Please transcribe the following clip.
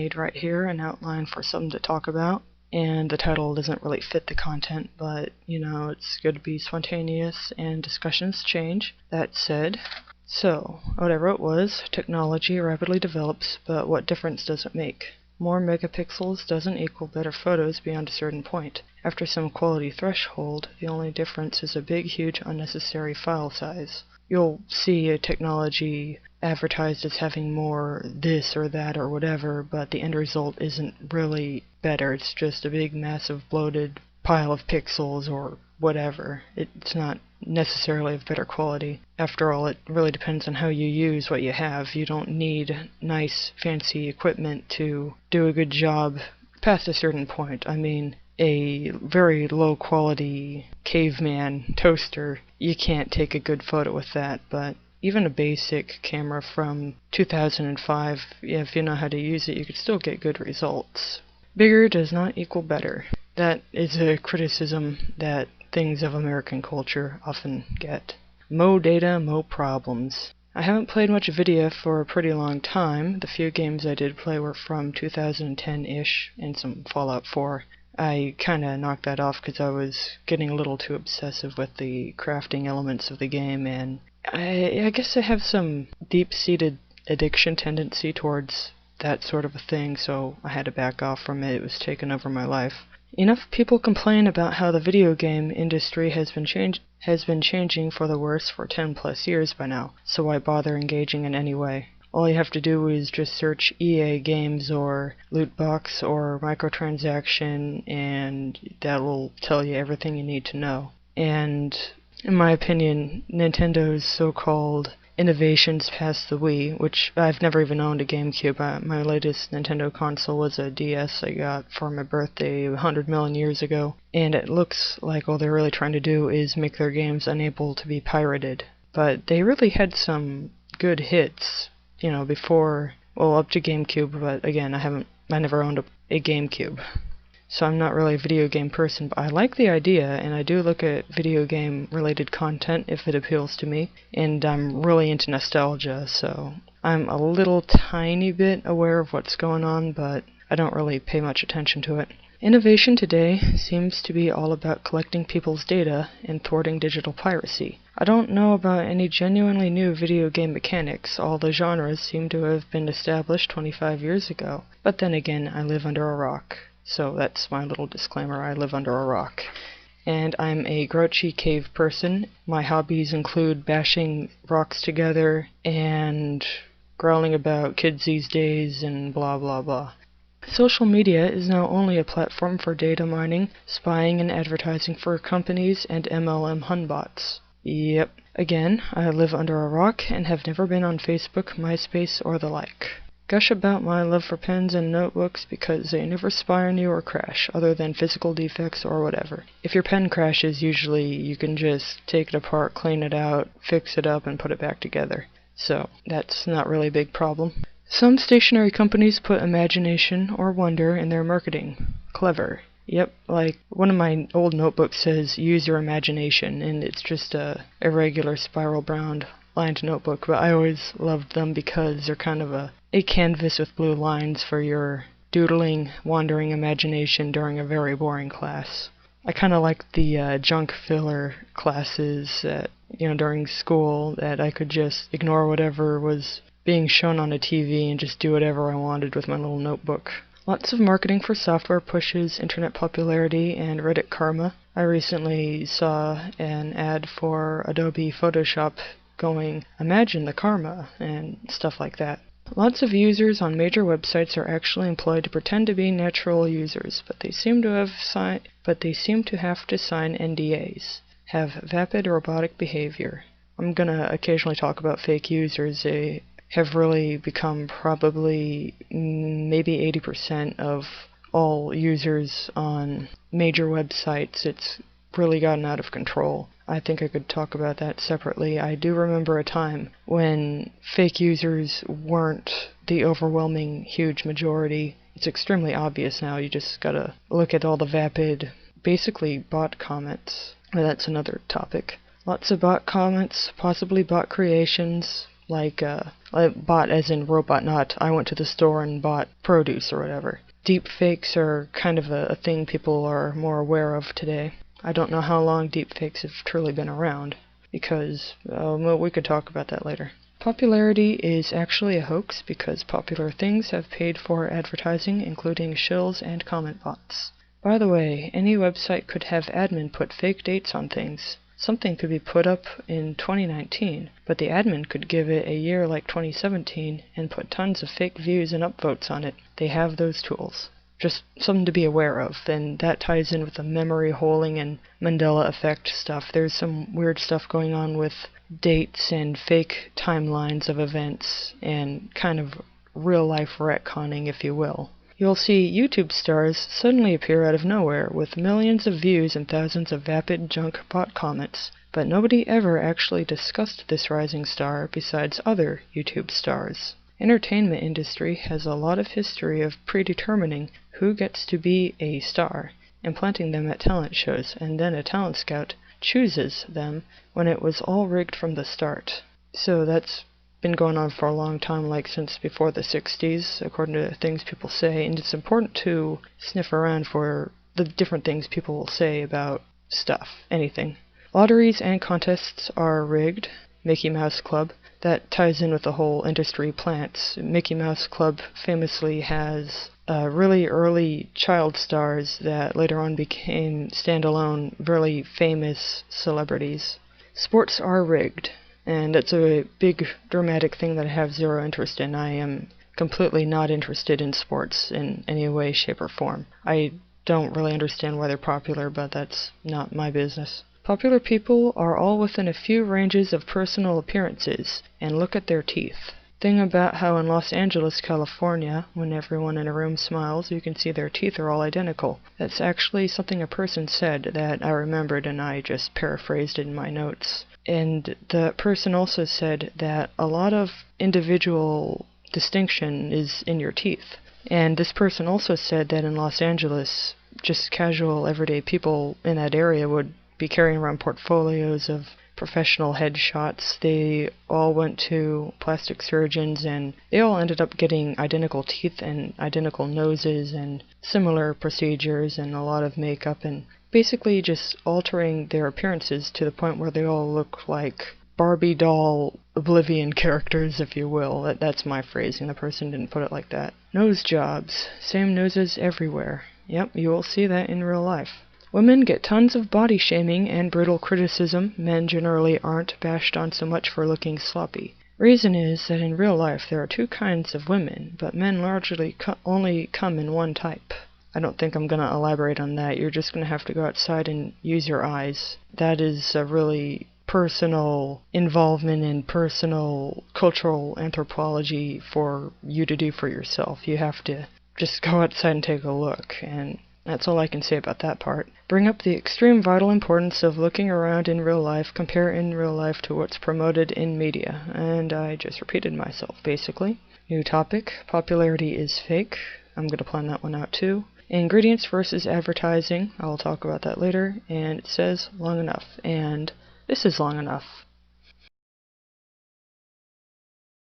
made right here an outline for something to talk about, and the title doesn't really fit the content, but it's good to be spontaneous and discussions change. That said, so what I wrote was, technology rapidly develops, but what difference does it make? More megapixels doesn't equal better photos beyond a certain point. After some quality threshold, the only difference is a big, huge, unnecessary file size. You'll see a technology advertised as having more this or that or whatever, but the end result isn't really better. It's just a big, massive, bloated pile of pixels or whatever. It's not necessarily of better quality. After all, it really depends on how you use what you have. You don't need nice, fancy equipment to do a good job past a certain point. I mean, a very low quality caveman toaster, you can't take a good photo with that, but even a basic camera from 2005, if you know how to use it, you could still get good results. Bigger does not equal better. That is a criticism that things of American culture often get. Mo data, mo problems. I haven't played much video for a pretty long time. The few games I did play were from 2010-ish and some Fallout 4. I kinda knocked that off because I was getting a little too obsessive with the crafting elements of the game, and I guess I have some deep-seated addiction tendency towards that sort of a thing, so I had to back off from it. It was taking over my life. Enough people complain about how the video game industry has been changing for the worse for 10 plus years by now, so why bother engaging in any way? All you have to do is just search EA games or loot box or microtransaction, and that will tell you everything you need to know. And in my opinion, Nintendo's so-called innovations past the Wii, which I've never even owned a GameCube. My latest Nintendo console was a DS I got for my birthday 100 million years ago, and it looks like all they're really trying to do is make their games unable to be pirated. But they really had some good hits, before, up to GameCube, but again, I never owned a GameCube. So I'm not really a video game person, but I like the idea, and I do look at video game related content if it appeals to me, and I'm really into nostalgia, so I'm a little tiny bit aware of what's going on, but I don't really pay much attention to it. Innovation today seems to be all about collecting people's data and thwarting digital piracy. I don't know about any genuinely new video game mechanics. All the genres seem to have been established 25 years ago. But then again, I live under a rock. So that's my little disclaimer, I live under a rock. And I'm a grouchy cave person. My hobbies include bashing rocks together and growling about kids these days and blah blah blah. Social media is now only a platform for data mining, spying and advertising for companies and MLM hunbots. Yep. Again, I live under a rock and have never been on Facebook, MySpace, or the like. Gush about my love for pens and notebooks because they never spy on you or crash, other than physical defects or whatever. If your pen crashes, usually you can just take it apart, clean it out, fix it up, and put it back together. So, that's not really a big problem. Some stationery companies put imagination or wonder in their marketing. Clever. Yep, like one of my old notebooks says, use your imagination, and it's just a irregular spiral-bound lined notebook, but I always loved them because they're kind of a canvas with blue lines for your doodling, wandering imagination during a very boring class. I kind of liked the junk filler classes that, during school, that I could just ignore whatever was being shown on a TV and just do whatever I wanted with my little notebook. Lots of marketing for software pushes internet popularity and Reddit karma. I recently saw an ad for Adobe Photoshop going, imagine the karma, and stuff like that. Lots of users on major websites are actually employed to pretend to be natural users, but they seem to have to sign NDAs, have vapid robotic behavior. I'm gonna occasionally talk about fake users. They have really become probably maybe 80% of all users on major websites. It's really gotten out of control. I think I could talk about that separately. I do remember a time when fake users weren't the overwhelming huge majority. It's extremely obvious now. You just gotta look at all the vapid, basically bot comments. But that's another topic. Lots of bot comments, possibly bot creations. like bought as in robot, not I went to the store and bought produce or whatever. Deep fakes are kind of a thing people are more aware of today. I don't know how long deep fakes have truly been around, because, well, we could talk about that later. Popularity is actually a hoax because popular things have paid for advertising, including shills and comment bots. By the way, any website could have admin put fake dates on things. Something could be put up in 2019, but the admin could give it a year like 2017 and put tons of fake views and upvotes on it. They have those tools. Just something to be aware of, and that ties in with the memory holing and Mandela effect stuff. There's some weird stuff going on with dates and fake timelines of events and kind of real-life retconning, if you will. You'll see YouTube stars suddenly appear out of nowhere with millions of views and thousands of vapid junk bot comments, but nobody ever actually discussed this rising star besides other YouTube stars. Entertainment industry has a lot of history of predetermining who gets to be a star and planting them at talent shows, and then a talent scout chooses them when it was all rigged from the start. So that's been going on for a long time, like since before the 60s, according to things people say, and it's important to sniff around for the different things people will say about stuff, anything. Lotteries and contests are rigged. Mickey Mouse Club. That ties in with the whole industry plants. Mickey Mouse Club famously has really early child stars that later on became standalone, really famous celebrities. Sports are rigged, and it's a big dramatic thing that I have zero interest in. I am completely not interested in sports in any way, shape, or form. I don't really understand why they're popular, but that's not my business. Popular people are all within a few ranges of personal appearances, and look at their teeth. Thing about how in Los Angeles, California, when everyone in a room smiles, you can see their teeth are all identical. That's actually something a person said that I remembered, and I just paraphrased in my notes. And the person also said that a lot of individual distinction is in your teeth. And this person also said that in Los Angeles, just casual, everyday people in that area would be carrying around portfolios of professional headshots. They all went to plastic surgeons, and they all ended up getting identical teeth and identical noses and similar procedures and a lot of makeup, and basically just altering their appearances to the point where they all look like Barbie doll Oblivion characters, if you will. That's my phrasing. The person didn't put it like that. Nose jobs. Same noses everywhere. Yep, you will see that in real life. Women get tons of body shaming and brutal criticism. Men generally aren't bashed on so much for looking sloppy. Reason is that in real life there are two kinds of women, but men largely only come in one type. I don't think I'm going to elaborate on that. You're just going to have to go outside and use your eyes. That is a really personal involvement in personal cultural anthropology for you to do for yourself. You have to just go outside and take a look, and that's all I can say about that part. Bring up the extreme vital importance of looking around in real life, compare in real life to what's promoted in media. And I just repeated myself, basically. New topic, popularity is fake. I'm going to plan that one out too. Ingredients versus advertising, I'll talk about that later. And it says long enough, and this is long enough.